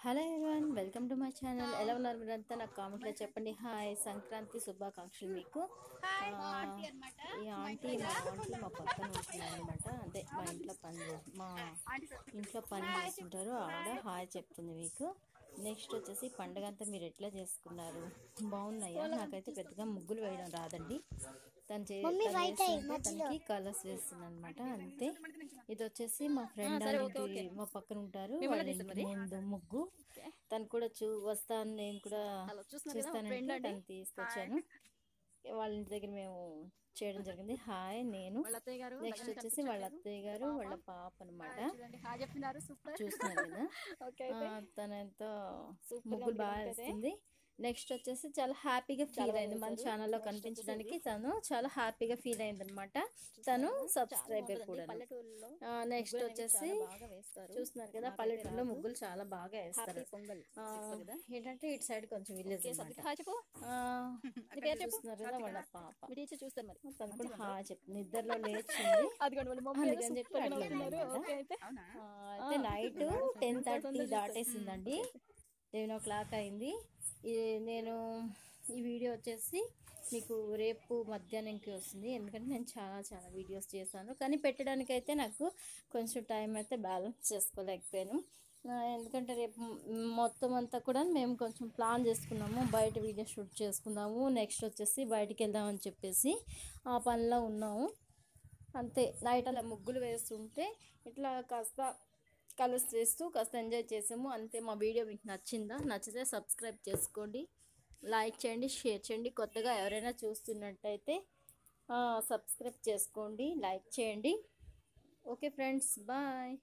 Hello everyone, welcome to my channel. ఎలా ఉన్నారు మీరంతా? నాకు కామెంట్లో చెప్పండి. హాయ్, సంక్రాంతి శుభాకాంక్షలు మీకు. ఆ, మా ఆంటీ మా పక్కన ఉంటుందన్నమాట. అదే మా ఇంట్లో పని చేస్తుంటారు ఆవిడ. హాయ్ చెప్తుంది మీకు. నెక్స్ట్ వచ్చేసి పండుగ అంతా మీరు ఎట్లా చేసుకున్నారు? బాగున్నాయా? నాకైతే పెద్దగా ముగ్గులు వేయడం రాదండి. తను వేస్తుంటే తనకి కలర్స్ వేస్తుంది అనమాట, అంతే. ఇది వచ్చేసి మా ఫ్రెండ్ మా పక్కన ఉంటారు, వాళ్ళ ఇంటి ముందు ముగ్గు. తను కూడా వస్తాను, నేను కూడా చేస్తానంటే తను తీసుకొచ్చాను. వాళ్ళ ఇంటి దగ్గర మేము చేయడం జరిగింది. హాయ్ నేను. నెక్స్ట్ వచ్చేసి వాళ్ళ అత్తయ్య గారు, వాళ్ళ పాప అనమాట. చూస్తున్నారు కదా, తను ఎంతో ముగ్గులు బాగా వేస్తుంది. నెక్స్ట్ వచ్చేసి చాలా హ్యాపీగా ఫీల్ అయింది మన ఛానల్లో కనిపించడానికి. తను చాలా హ్యాపీగా ఫీల్ అయింది అనమాట. తను సబ్స్క్రైబర్ కూడా. నెక్స్ట్ వచ్చేసి చూస్తున్నారు కదా, పల్లెటూరులో ముగ్గులు చాలా బాగా వేస్తారు. ఏంటంటే ఇటు సైడ్ కొంచెం విలేజ్ అనమాట. చూస్తున్నారు కదా, వాళ్ళ పాప తను కూడా చెప్తుంది. నిద్రలో లేచింది అందుకని చెప్పి అయితే నైట్ 10:30 దాటేసిందండి. 11 o'clock అయింది. నేను ఈ వీడియో వచ్చేసి మీకు రేపు మధ్యాహ్నంకి వస్తుంది, ఎందుకంటే నేను చాలా వీడియోస్ చేశాను. కానీ పెట్టడానికైతే నాకు కొంచెం టైం అయితే బ్యాలెన్స్ చేసుకోలేకపోయాను. ఎందుకంటే రేపు మొత్తం అంతా కూడా మేము కొంచెం ప్లాన్ చేసుకున్నాము, బయట వీడియో షూట్ చేసుకుందాము, నెక్స్ట్ వచ్చేసి బయటికి వెళ్దామని చెప్పేసి ఆ పనిలో ఉన్నాము. అంతే. నైట్ అలా ముగ్గులు వేస్తుంటే ఇట్లా కాస్త కలర్స్ వేస్తూ కాస్త ఎంజాయ్ చేసాము, అంతే. మా వీడియో మీకు నచ్చిందా? నచ్చితే సబ్స్క్రైబ్ చేసుకోండి, లైక్ చేయండి, షేర్ చేయండి. కొత్తగా ఎవరైనా చూస్తున్నట్టయితే సబ్స్క్రైబ్ చేసుకోండి, లైక్ చేయండి. Okay friends, bye.